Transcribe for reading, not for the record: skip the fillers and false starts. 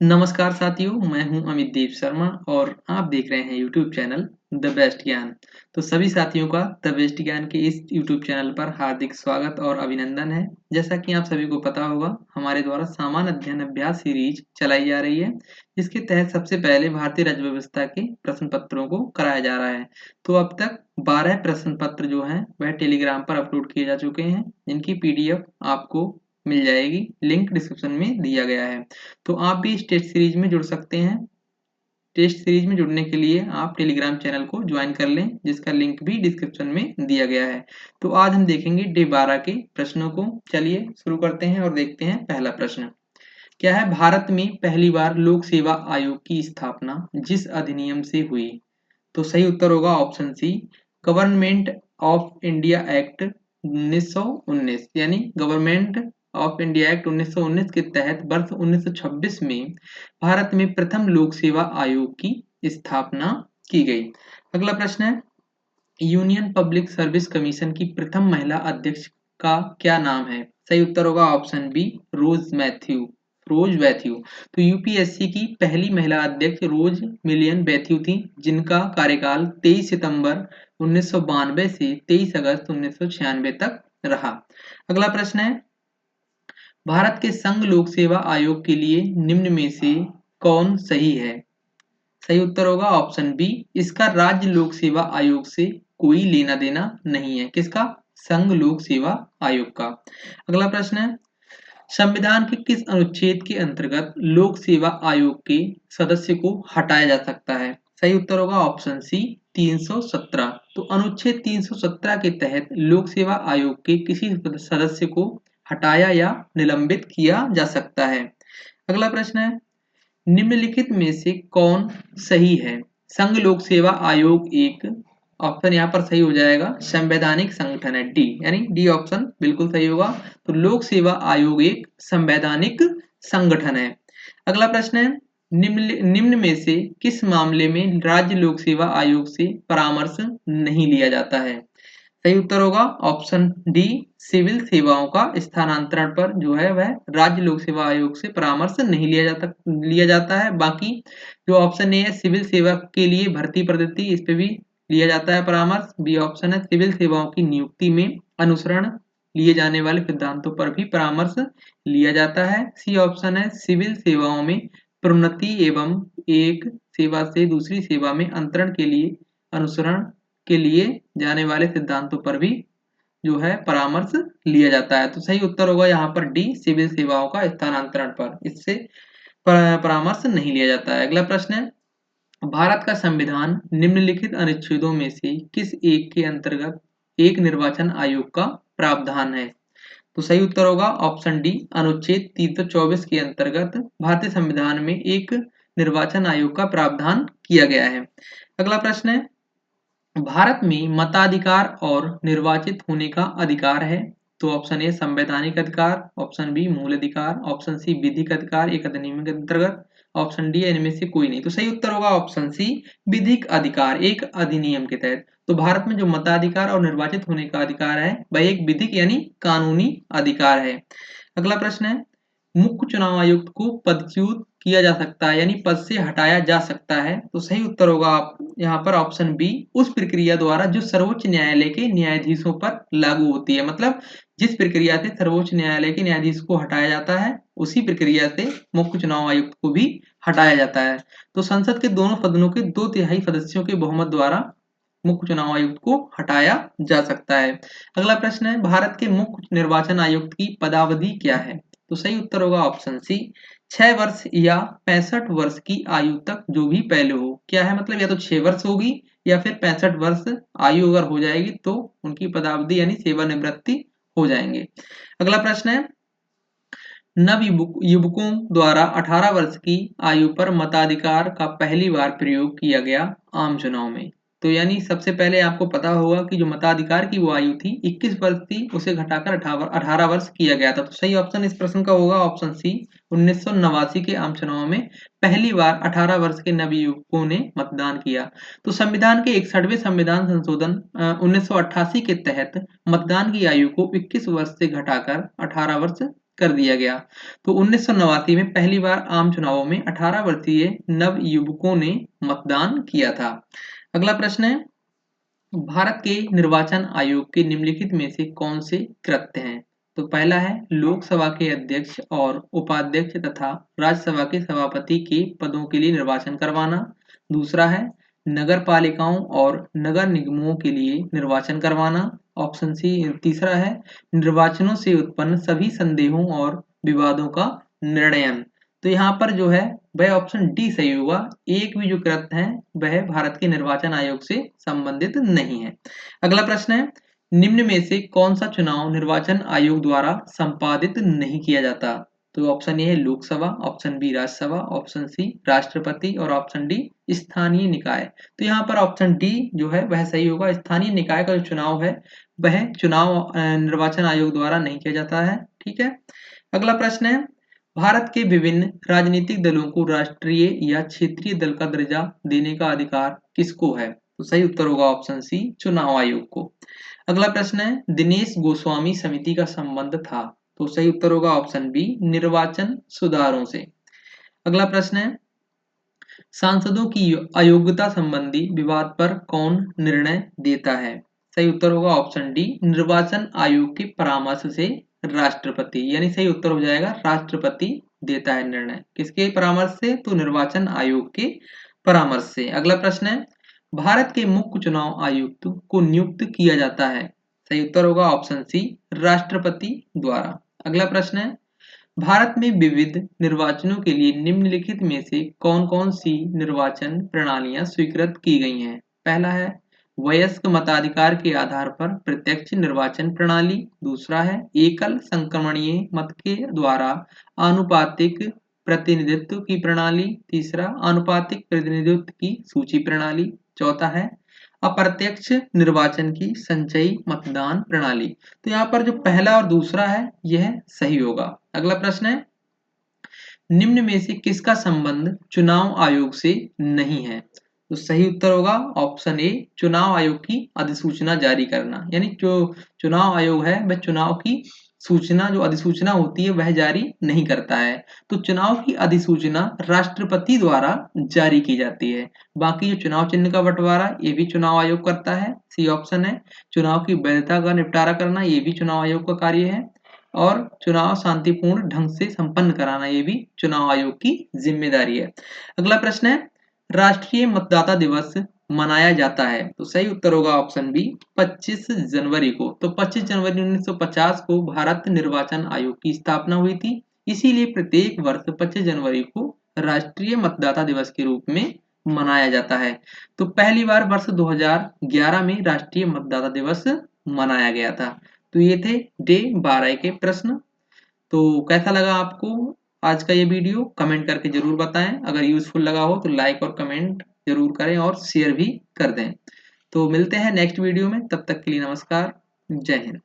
नमस्कार साथियों, मैं हूं अमित देव शर्मा और आप देख रहे हैं यूट्यूब चैनल द बेस्ट ज्ञान। तो सभी साथियों का द बेस्ट ज्ञान के इस यूट्यूब चैनल पर हार्दिक स्वागत और अभिनंदन है। जैसा कि आप सभी को पता होगा, हमारे द्वारा सामान्य अध्ययन अभ्यास सीरीज चलाई जा रही है, जिसके तहत सबसे पहले भारतीय राज्य व्यवस्था के प्रश्न पत्रों को कराया जा रहा है। तो अब तक 12 प्रश्न पत्र जो हैं वह टेलीग्राम पर अपलोड किए जा चुके हैं, जिनकी पीडीएफ आपको मिल जाएगी। लिंक डिस्क्रिप्शन में दिया गया है। तो आप भी इस टेस्ट सीरीज में जुड़ सकते हैं। टेस्ट सीरीज में जुड़ने के लिए आप टेलीग्राम चैनल को ज्वाइन कर लें, जिसका लिंक भी डिस्क्रिप्शन में दिया गया है। तो आज हम देखेंगे डे 12 के प्रश्नों को। चलिए शुरू करते हैं और देखते हैं पहला प्रश्न क्या है। भारत में पहली बार लोक सेवा आयोग की स्थापना जिस अधिनियम से हुई? तो सही उत्तर होगा option C, government of India act 1919, यानी गवर्नमेंट ऑफ इंडिया एक्ट 1919 के तहत वर्ष 1926 में भारत में प्रथम लोक सेवा आयोग की स्थापना की गई। अगला प्रश्न है, यूनियन पब्लिक सर्विस कमीशन की प्रथम महिला अध्यक्ष का क्या नाम है? सही उत्तर होगा ऑप्शन बी, रोज मैथ्यू। तो यूपीएससी की पहली महिला अध्यक्ष रोज मिलियन मैथ्यू थी, जिनका कार्यकाल 23 सितंबर 1992 से 23 अगस्त 1996 तक रहा। अगला प्रश्न है, भारत के संघ लोक सेवा आयोग के लिए निम्न में से कौन सही है? सही उत्तर होगा ऑप्शन बी, इसका राज्य लोक सेवा आयोग से कोई लेना देना नहीं है। किसका? संघ लोक सेवा आयोग का। अगला प्रश्न है, संविधान के किस अनुच्छेद के अंतर्गत लोक सेवा आयोग के सदस्य को हटाया जा सकता है? सही उत्तर होगा ऑप्शन सी, 317। तो अनुच्छेद 317 के तहत लोक सेवा आयोग के किसी सदस्य को हटाया या निलंबित किया जा सकता है। अगला प्रश्न है, निम्नलिखित में से कौन सही है? संघ लोक सेवा आयोग एक, ऑप्शन यहाँ पर सही हो जाएगा, संवैधानिक संगठन है, डी, यानी डी ऑप्शन बिल्कुल सही होगा। तो लोक सेवा आयोग एक संवैधानिक संगठन है। अगला प्रश्न है, निम्न में से किस मामले में राज्य लोक सेवा आयोग से परामर्श नहीं लिया जाता है? सही उत्तर होगा ऑप्शन डी, सिविल सेवाओं का स्थानांतरण पर जो है वह राज्य लोक सेवा आयोग से परामर्श नहीं लिया जाता है। बाकी जो ऑप्शन ए है, सिविल सेवा के लिए भर्ती पद्धति, इस पे भी लिया जाता है परामर्श। बी ऑप्शन है, सिविल सेवाओं की नियुक्ति में अनुसरण लिए जाने वाले सिद्धांतों पर भी परामर्श लिया जाता है। सी ऑप्शन है, सिविल सेवाओं में प्रोन्नति एवं एक सेवा से दूसरी सेवा में अंतरण के लिए अनुसरण के लिए जाने वाले सिद्धांतों पर भी जो है परामर्श लिया जाता है। तो सही उत्तर होगा यहाँ पर डी, सिविल सेवाओं का स्थानांतरण पर इससे परामर्श नहीं लिया जाता है। अगला प्रश्न है, भारत का संविधान निम्नलिखित अनुच्छेदों में से किस एक के अंतर्गत एक निर्वाचन आयोग का प्रावधान है? तो सही उत्तर होगा ऑप्शन डी, अनुच्छेद 324 के अंतर्गत भारतीय संविधान में एक निर्वाचन आयोग का प्रावधान किया गया है। अगला प्रश्न है, भारत में मताधिकार और निर्वाचित होने का अधिकार है? तो ऑप्शन ए संवैधानिक अधिकार, ऑप्शन बी मूल अधिकार, ऑप्शन सी विधिक अधिकार एक अधिनियम के अंतर्गत, ऑप्शन डी इनमें से कोई नहीं। तो सही उत्तर होगा ऑप्शन सी, विधिक अधिकार एक अधिनियम के तहत। तो भारत में जो मताधिकार और निर्वाचित होने का अधिकार है वह एक विधिक यानी कानूनी अधिकार है। अगला प्रश्न है, मुख्य चुनाव आयुक्त को पदच्युत किया जा सकता है यानी पद से हटाया जा सकता है। तो सही उत्तर होगा आप यहाँ पर ऑप्शन बी, उस प्रक्रिया द्वारा जो सर्वोच्च न्यायालय के न्यायाधीशों पर लागू होती है। मतलब जिस प्रक्रिया से सर्वोच्च न्यायालय के न्यायाधीश को हटाया जाता है, उसी प्रक्रिया से मुख्य चुनाव आयुक्त को भी हटाया जाता है। तो संसद के दोनों सदनों के 2/3 सदस्यों के बहुमत द्वारा मुख्य चुनाव आयुक्त को हटाया जा सकता है। अगला प्रश्न है, भारत के मुख्य निर्वाचन आयुक्त की पदावधि क्या है? तो सही उत्तर होगा ऑप्शन सी, 6 वर्ष या 65 वर्ष की आयु तक जो भी पहले हो। क्या है मतलब, या तो 6 वर्ष होगी या फिर 65 वर्ष आयु अगर हो जाएगी तो उनकी पदावधि यानी सेवानिवृत्ति हो जाएंगे। अगला प्रश्न है, नव युवकों द्वारा 18 वर्ष की आयु पर मताधिकार का पहली बार प्रयोग किया गया आम चुनाव में। तो यानी सबसे पहले आपको पता होगा कि जो मताधिकार की वो आयु थी 21 वर्ष थी, उसे घटाकर 18 वर्ष किया गया था। तो सही ऑप्शन इस प्रश्न का होगा ऑप्शन सी, 1989 के आम चुनाव में पहली बार 18 वर्ष के नव युवकों ने मतदान किया। तो संविधान के 61वें संविधान संशोधन 1988 के तहत मतदान की आयु को 21 वर्ष से घटाकर 18 वर्ष कर दिया गया। तो 1989 में पहली बार आम चुनावों में 18 वर्षीय नव युवकों ने मतदान किया था। अगला प्रश्न है, भारत के निर्वाचन आयोग के निम्नलिखित में से कौन से कृत्य हैं? तो पहला है लोकसभा के अध्यक्ष और उपाध्यक्ष तथा राज्यसभा के सभापति के पदों के लिए निर्वाचन करवाना। दूसरा है नगर पालिकाओं और नगर निगमों के लिए निर्वाचन करवाना। Option C. तीसरा है निर्वाचनों से उत्पन्न सभी संदेहों और विवादों का निर्णयन। तो यहाँ पर जो है वह ऑप्शन डी सही होगा। एक भी जो कृत्य है वह भारत के निर्वाचन आयोग से संबंधित नहीं है। अगला प्रश्न है, निम्न में से कौन सा चुनाव निर्वाचन आयोग द्वारा संपादित नहीं किया जाता? तो ऑप्शन ए है Lok Sabha, option B Rajya Sabha, option C राष्ट्रपति और ऑप्शन डी स्थानीय निकाय। तो यहाँ पर ऑप्शन डी जो है वह सही होगा। स्थानीय निकाय का जो चुनाव है वह चुनाव निर्वाचन आयोग द्वारा नहीं किया जाता है। ठीक है। अगला प्रश्न है, भारत के विभिन्न राजनीतिक दलों को राष्ट्रीय या क्षेत्रीय दल का दर्जा देने का अधिकार किसको है? तो सही उत्तर होगा ऑप्शन सी चुनाव आयोग को। अगला प्रश्न है, दिनेश गोस्वामी समिति का संबंध था? तो सही उत्तर होगा ऑप्शन बी निर्वाचन सुधारों से। अगला प्रश्न है, सांसदों की अयोग्यता संबंधी विवाद पर कौन निर्णय देता है? सही उत्तर होगा ऑप्शन डी निर्वाचन आयोग के परामर्श से राष्ट्रपति, यानी सही उत्तर हो जाएगा राष्ट्रपति देता है निर्णय। किसके परामर्श से? तो निर्वाचन आयोग के परामर्श से। अगला प्रश्न है, भारत के मुख्य चुनाव आयुक्त को नियुक्त किया जाता है? सही उत्तर होगा ऑप्शन सी राष्ट्रपति द्वारा। अगला प्रश्न है, भारत में विविध निर्वाचनों के लिए निम्नलिखित में से कौन-कौन सी निर्वाचन प्रणालियां स्वीकृत की गई हैं? पहला है वयस्क मताधिकार के आधार पर प्रत्यक्ष निर्वाचन प्रणाली। दूसरा है एकल संक्रमणीय मत के द्वारा आनुपातिक प्रतिनिधित्व की प्रणाली। तीसरा आनुपातिक प्रतिनिधित्व की सूची प्रणाली। चौथा है अप्रत्यक्ष निर्वाचन की संचयी मतदान प्रणाली। तो यहाँ पर जो पहला और दूसरा है यह सही होगा। अगला प्रश्न है, निम्न में से किसका संबंध चुनाव आयोग से नहीं है? तो सही उत्तर होगा ऑप्शन ए चुनाव आयोग की अधिसूचना जारी करना, यानी जो चुनाव आयोग है वह चुनाव की सूचना जो अधिसूचना होती है वह जारी नहीं करता है। तो चुनाव की अधिसूचना राष्ट्रपति द्वारा जारी की जाती है। बाकी जो चुनाव चिन्ह का बंटवारा ये भी चुनाव आयोग करता है, सी ऑप्शन है। चुनाव की वैधता का निपटारा करना ये भी चुनाव आयोग का कार्य है और चुनाव शांतिपूर्ण ढंग से संपन्न कराना ये भी चुनाव आयोग की जिम्मेदारी है। अगला प्रश्न है, राष्ट्रीय मतदाता दिवस मनाया जाता है? तो सही उत्तर होगा ऑप्शन बी 25 जनवरी को। तो 25 जनवरी 1950 को भारत निर्वाचन आयोग की स्थापना हुई थी, इसीलिए प्रत्येक वर्ष 25 जनवरी को राष्ट्रीय मतदाता दिवस के रूप में मनाया जाता है। तो पहली बार वर्ष 2011 में राष्ट्रीय मतदाता दिवस मनाया गया था। तो ये थे डे 12 के प्रश्न। तो कैसा लगा आपको आज का ये वीडियो? कमेंट करके जरूर बताएं। अगर यूजफुल लगा हो तो लाइक और कमेंट जरूर करें और शेयर भी कर दें। तो मिलते हैं नेक्स्ट वीडियो में, तब तक के लिए नमस्कार, जय हिंद।